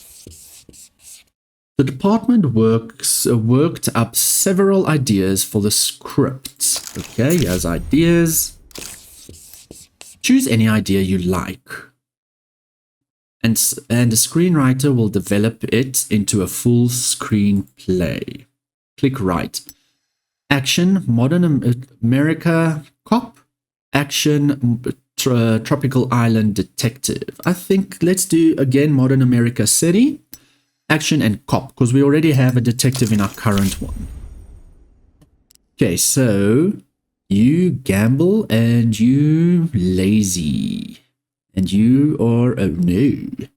The department worked up several ideas for the script. Okay, here's ideas. Choose any idea you like. And the screenwriter will develop it into a full screenplay. Click right. Action, Modern America Cop. Action, Tropical Island Detective. I think let's do again Modern America City. Action and cop, because we already have a detective in our current one. Okay, so you gamble and you lazy. And you are, oh no.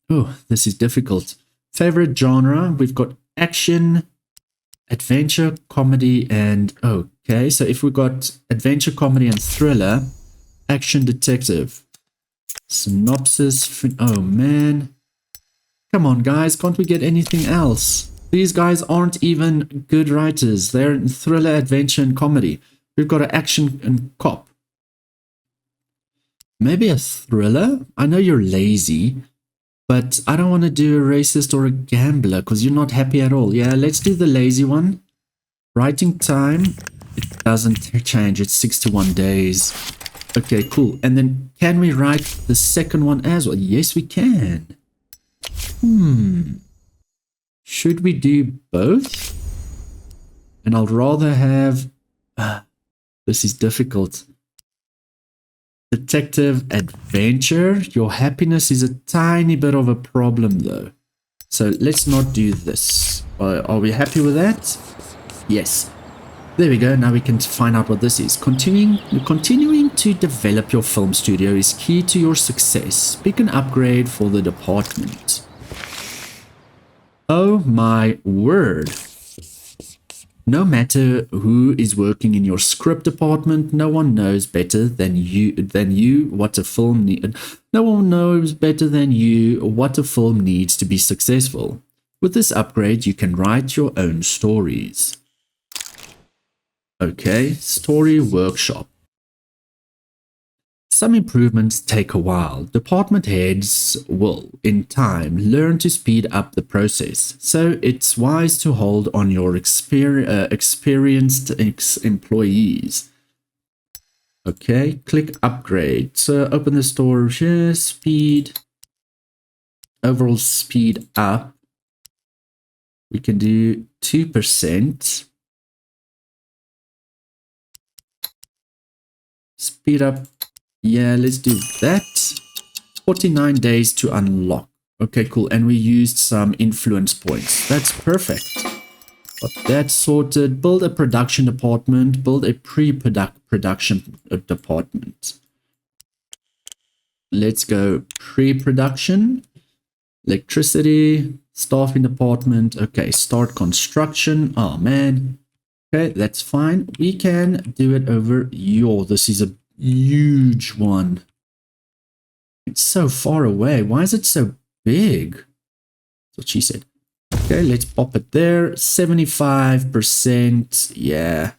Oh, this is difficult. Favorite genre, we've got action, adventure, comedy, and okay. So if we got adventure, comedy, and thriller, action, detective. Synopsis, oh man. Come on, guys, can't we get anything else? These guys aren't even good writers. They're in thriller, adventure, and comedy. We've got an action and cop. Maybe a thriller? I know you're lazy, but I don't want to do a racist or a gambler because you're not happy at all. Yeah, let's do the lazy one. Writing time, it doesn't change. It's 61 days. Okay, cool. And then can we write the second one as well? Yes, we can. Should we do both? And I'll rather have... this is difficult. Detective adventure. Your happiness is a tiny bit of a problem though. So let's not do this. Are we happy with that? Yes. There we go. Now we can find out what this is. Continuing to develop your film studio is key to your success. Pick an upgrade for the department. Oh my word. No matter who is working in your script department, no one knows better than you what a film no one knows better than you what a film needs to be successful. With this upgrade, you can write your own stories. Okay, story workshop. Some improvements take a while. Department heads will, in time, learn to speed up the process. So it's wise to hold on your experienced employees. Okay, click upgrade. So open the store here, speed, overall speed up. We can do 2%. Speed up. Yeah, let's do that. 49 days to unlock. Okay, cool. And we used some influence points. That's perfect. Got that sorted. Build a production department. Build a pre-production department. Let's go pre-production. Electricity. Staffing department. Okay, start construction. Oh, man. Okay, that's fine. We can do it over your. This is a huge one. It's so far away. Why is it so big? That's what she said. Okay, let's pop it there. 75%. Yeah.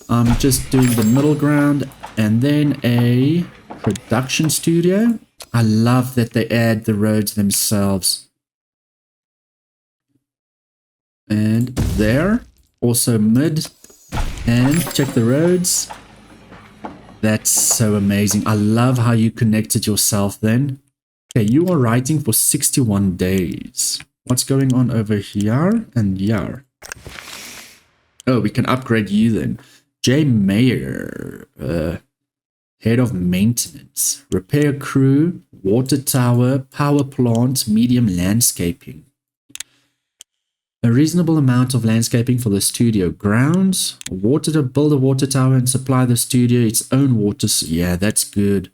I'm just doing the middle ground. And then a production studio. I love that they add the roads themselves. And there. Also mid. And check the roads. That's so amazing. I love how you connected yourself then. Okay, you are writing for 61 days. What's going on over here and here? Oh, we can upgrade you then. Keymailer, head of maintenance, repair crew, water tower, power plant, medium landscaping. A reasonable amount of landscaping for the studio grounds. Water to build a water tower and supply the studio its own water. Yeah, that's good.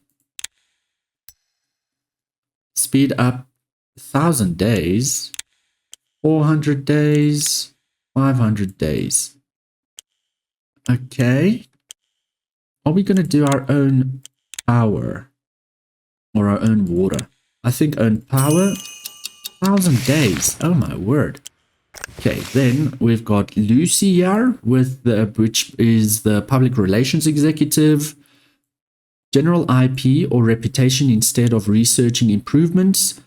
Speed up 1,000 days. 400 days. 500 days. Okay. Are we going to do our own power? Or our own water? I think own power. 1,000 days. Oh my word. Okay, then we've got Lucy here, with which is the public relations executive, general IP or reputation instead of researching improvements,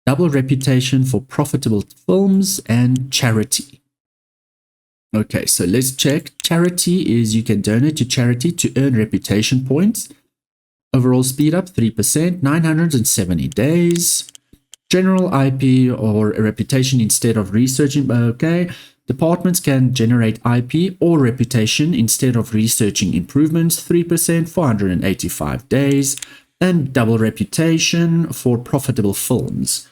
double reputation for profitable films, and charity. Okay, so let's check. Charity is you can donate to charity to earn reputation points. Overall speed up 3%, 970 days. General IP or a reputation instead of researching. Okay. Departments can generate IP or reputation instead of researching improvements. 3%, 485 days. And double reputation for profitable films.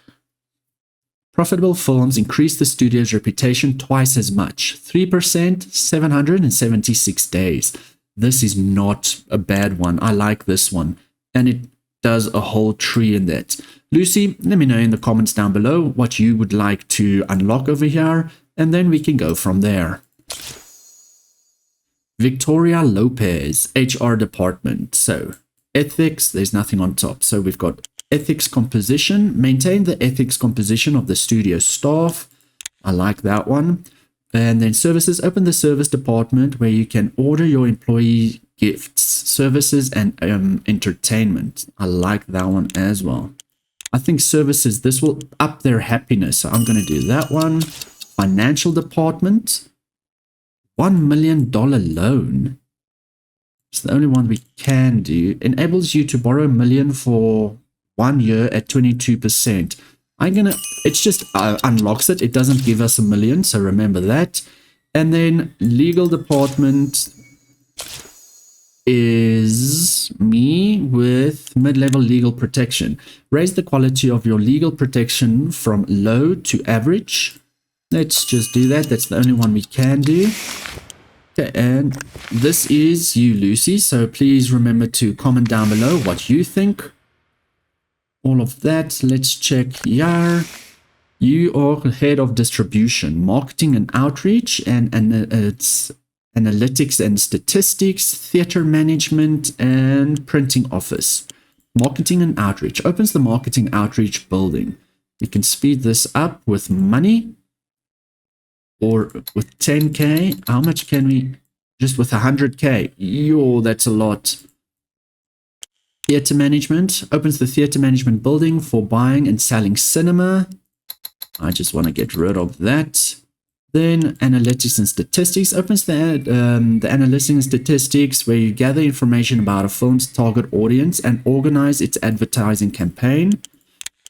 Profitable films increase the studio's reputation twice as much. 3%, 776 days. This is not a bad one. I like this one. And it does a whole tree in that. Lucy, let me know in the comments down below what you would like to unlock over here, and then we can go from there. Victoria Lopez, HR department. So, ethics, there's nothing on top. So we've got ethics composition. Maintain the ethics composition of the studio staff. I like that one. And then services, open the service department where you can order your employee gifts, services, and entertainment. I like that one as well. I think services, this will up their happiness. So I'm going to do that one. Financial department. $1 million loan. It's the only one we can do. Enables you to borrow $1 million for 1 year at 22%. It's just unlocks it. It doesn't give us $1 million. So remember that. And then legal department is me with mid-level legal protection. Raise the quality of your legal protection from low to average. Let's just do that. That's the only one we can do. Okay, and this is you, Lucy. So please remember to comment down below what you think. All of that. Let's check here. You are head of distribution, marketing and outreach, and it's analytics and statistics, theater management, and printing office. Marketing and outreach opens the marketing outreach building. You can speed this up with money or with 10k. How much can we? Just with 100k. Yo, that's a lot. Theater management opens the theater management building for buying and selling cinema. I just want to get rid of that. Then analytics and statistics opens the analytics and statistics where you gather information about a film's target audience and organize its advertising campaign.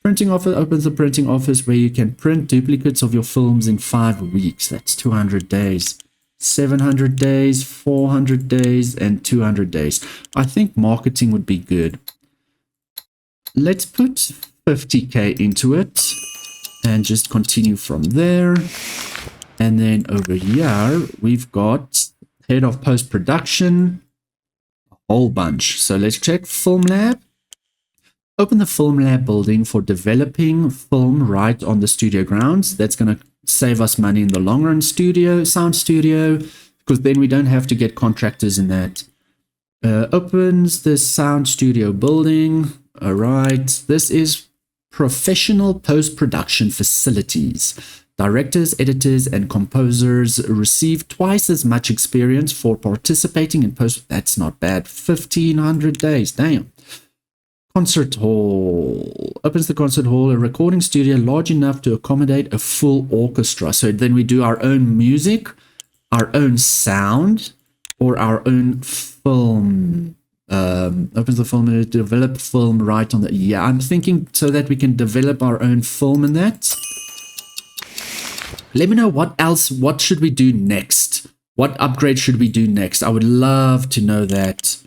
Printing office opens the printing office where you can print duplicates of your films in 5 weeks. That's 200 days. 700 days, 400 days, and 200 days. I think marketing would be good. let's put 50k into it and just continue from there. And then over here, we've got head of post-production, a whole bunch. So let's check Film Lab. Open the Film Lab building for developing film right on the studio grounds. That's going to save us money in the long run. Sound studio, because then we don't have to get contractors in that. Opens the sound studio building. All right. This is professional post-production facilities. Directors, editors, and composers receive twice as much experience for participating in post. That's not bad. 1,500 days. Damn. Concert hall. Opens the concert hall, a recording studio large enough to accommodate a full orchestra. So then we do our own music, our own sound, or our own film. Opens the film to develop film right on the... Yeah, I'm thinking so that we can develop our own film in that. Let me know what else, what should we do next? What upgrade should we do next? I would love to know that.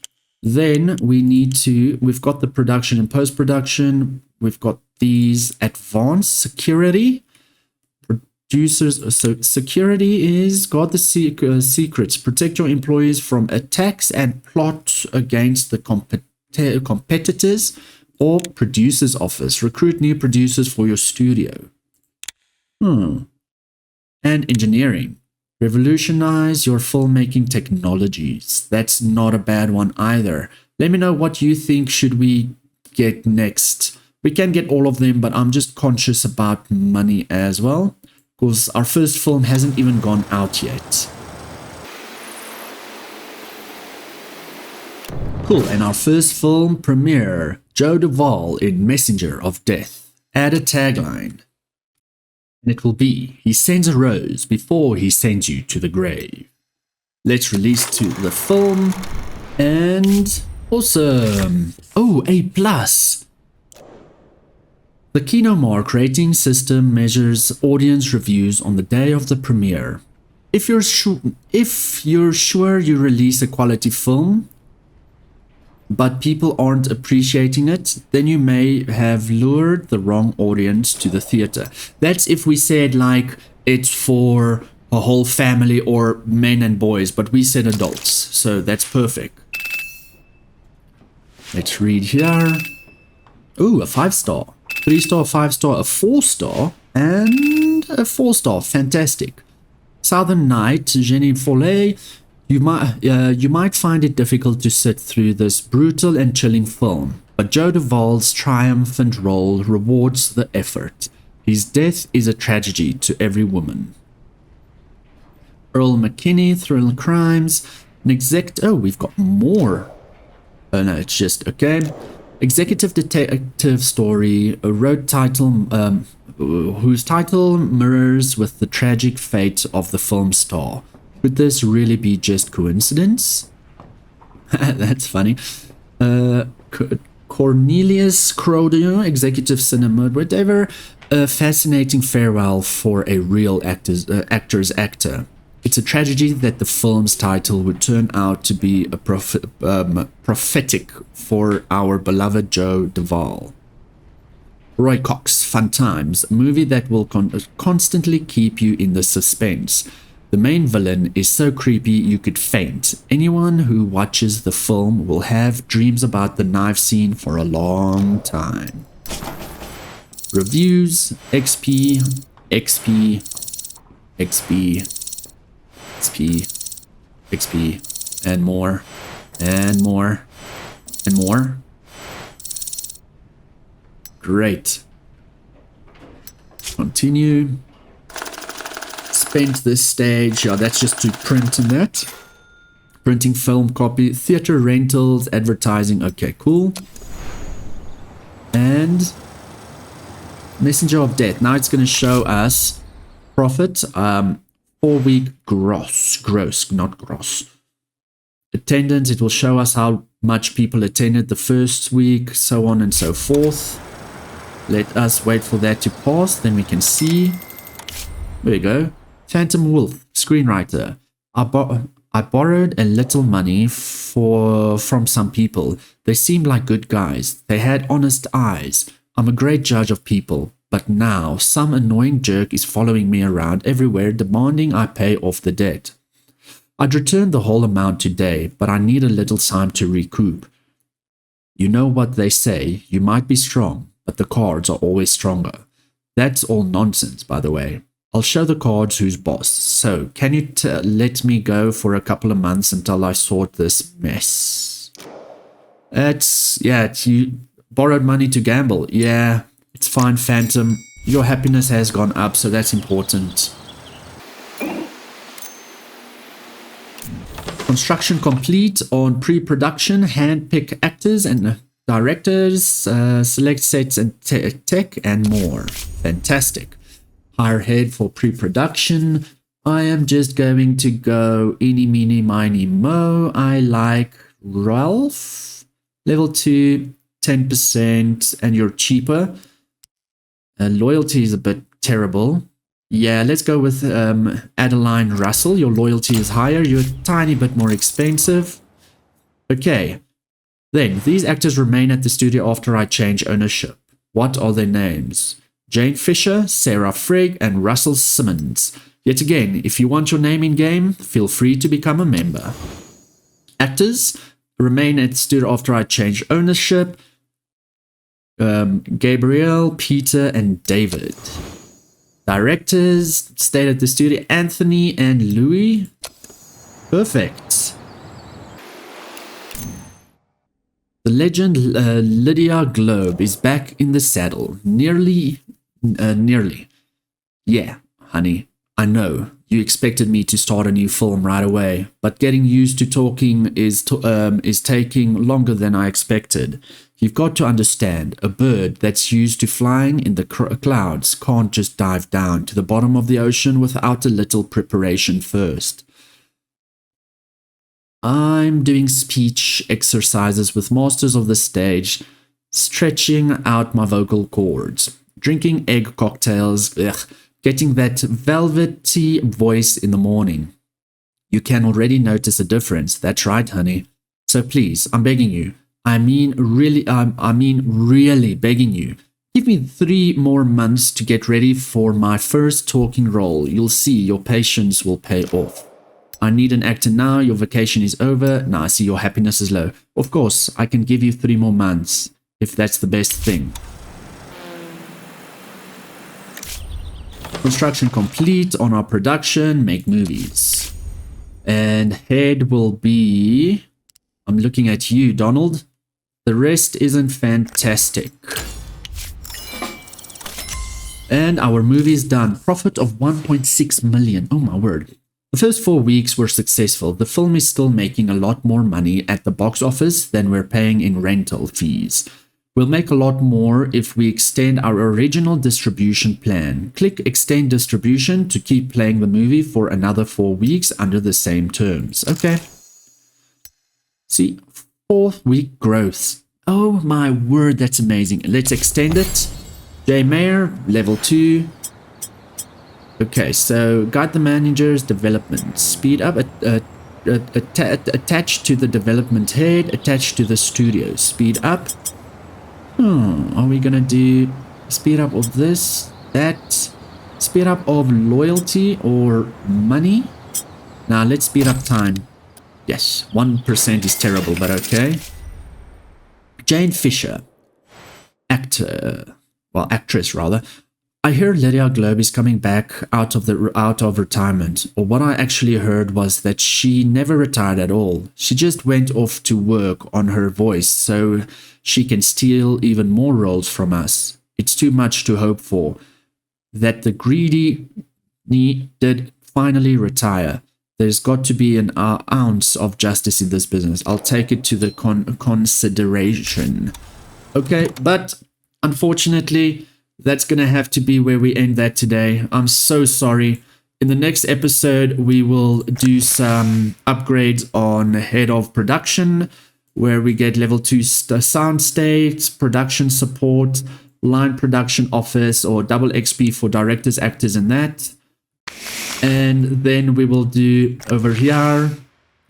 Then we need to, we've got the production and post-production. We've got these advanced security. Producers, so security is guard the secrets. Protect your employees from attacks and plot against the competitors or producer's office. Recruit new producers for your studio. And engineering. Revolutionize your filmmaking technologies. That's not a bad one either. Let me know what you think should we get next. We can get all of them, but I'm just conscious about money as well, because our first film hasn't even gone out yet. Cool, and our first film premiere, Joe Duvall in Messenger of Death. Add a tagline. And it will be, he sends a rose before he sends you to the grave. Let's release to the film. And awesome. Oh, A+. The KinoMark rating system measures audience reviews on the day of the premiere. If you're sure you release a quality film, but people aren't appreciating it, then you may have lured the wrong audience to the theater. That's if we said like it's for a whole family or men and boys, but we said adults, so that's perfect. Let's read here. Ooh, a 5-star, 3-star, 5-star, a 4-star, and a 4-star. Fantastic. Southern Night, Jenny Follet. You might find it difficult to sit through this brutal and chilling film, but Joe Duvall's triumphant role rewards the effort. His death is a tragedy to every woman. Earl McKinney, Thrill Crimes, an oh, we've got more. Oh no, it's just, okay. Executive detective story, a road title, whose title mirrors with the tragic fate of the film star. Could this really be just coincidence? That's funny. Cornelius Crowder, executive cinema, whatever. A fascinating farewell for a real actor's actor. It's a tragedy that the film's title would turn out to be a prophetic for our beloved Joe Duvall. Roy Cox, Fun Times, a movie that will constantly keep you in the suspense. The main villain is so creepy you could faint. Anyone who watches the film will have dreams about the knife scene for a long time. Reviews, XP, XP, XP, XP, XP, and more, and more, and more. Great. Continue. Spent this stage, yeah, that's just to print in that. Printing film copy, theater rentals, advertising, okay, cool. And Messenger of Death. Now it's going to show us profit, 4-week gross, not gross. Attendance, it will show us how much people attended the first week, so on and so forth. Let us wait for that to pass, then we can see. There we go. Phantom Wolf, screenwriter. I I borrowed a little money from some people. They seemed like good guys. They had honest eyes. I'm a great judge of people. But now, some annoying jerk is following me around everywhere demanding I pay off the debt. I'd return the whole amount today, but I need a little time to recoup. You know what they say, you might be strong, but the cards are always stronger. That's all nonsense, by the way. I'll show the cards who's boss. So, can you let me go for a couple of months until I sort this mess? You borrowed money to gamble. Yeah, it's fine, Phantom. Your happiness has gone up, so that's important. Construction complete on pre-production. Handpick actors and directors, select sets and tech, and more. Fantastic. Hire head for pre-production. I am just going to go eeny, meeny, miny, mo. I like Ralph. Level 2, 10%, and you're cheaper. Loyalty is a bit terrible. Yeah, let's go with Adeline Russell. Your loyalty is higher. You're a tiny bit more expensive. Okay. Then, these actors remain at the studio after I change ownership. What are their names? Jane Fisher, Sarah Frigg, and Russell Simmons. Yet again, if you want your name in game, feel free to become a member. Actors remain at the studio after I change ownership. Gabrielle, Peter, and David. Directors stayed at the studio, Anthony and Louis. Perfect. The legend Lydia Globe is back in the saddle. Nearly. Yeah, honey, I know. You expected me to start a new film right away, but getting used to talking is taking longer than I expected. You've got to understand, a bird that's used to flying in the clouds can't just dive down to the bottom of the ocean without a little preparation first. I'm doing speech exercises with masters of the stage, stretching out my vocal cords, drinking egg cocktails, getting that velvety voice in the morning. You can already notice a difference. That's right, honey. So please, I'm begging you. I mean really begging you. Give me 3 more months to get ready for my first talking role. You'll see your patience will pay off. I need an actor now. Your vacation is over. Now I see your happiness is low. Of course, I can give you 3 more months if that's the best thing. Construction complete on our production. Make movies. And head will be... I'm looking at you, Donald. The rest isn't fantastic. And our movie's done. Profit of 1.6 million. Oh my word. The first 4 weeks were successful. The film is still making a lot more money at the box office than we're paying in rental fees. We'll make a lot more if we extend our original distribution plan. Click Extend Distribution to keep playing the movie for another 4 weeks under the same terms. Okay. See, 4-week growth. Oh my word, that's amazing. Let's extend it. J. Mayer, level 2. Okay, so guide the manager's development. Speed up, attached to the development head, attached to the studio. Speed up. Are we gonna do speed up of this, that, speed up of loyalty or money? Now let's speed up time. Yes, 1% is terrible, but okay. Jane Fisher, actress rather. I hear Lydia Globe is coming back out of retirement, or what I actually heard was that she never retired at all. She just went off to work on her voice so she can steal even more roles from us. It's too much to hope for. That the greedy did finally retire. There's got to be an ounce of justice in this business. I'll take it to the consideration. Okay, but unfortunately, that's going to have to be where we end that today. I'm so sorry. In the next episode, we will do some upgrades on head of production, where we get level 2 sound states, production support, line production office, or double XP for directors, actors, and that. And then we will do over here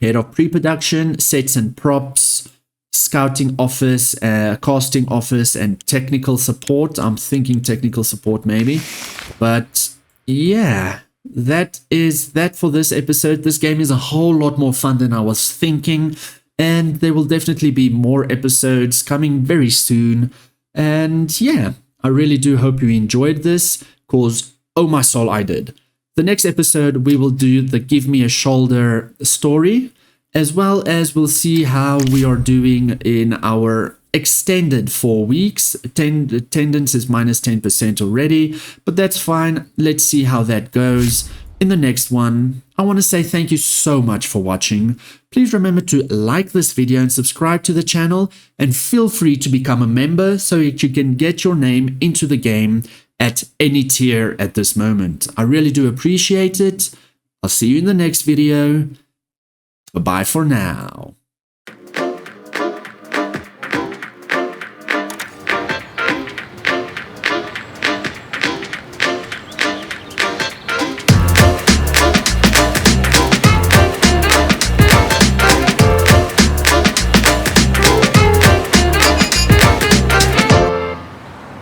head of pre-production, sets and props, scouting office, casting office, and technical support. I'm thinking technical support maybe. But yeah, that is that for this episode. This game is a whole lot more fun than I was thinking, and there will definitely be more episodes coming very soon. And yeah, I really do hope you enjoyed this, cause oh my soul, I did. The next episode, we will do the Give Me a Shoulder story, as well as we'll see how we are doing in our extended 4 weeks. Attendance is minus 10% already, but that's fine. Let's see how that goes in the next one. I want to say thank you so much for watching. Please remember to like this video and subscribe to the channel, and feel free to become a member so that you can get your name into the game at any tier at this moment. I really do appreciate it. I'll see you in the next video. Bye-bye for now.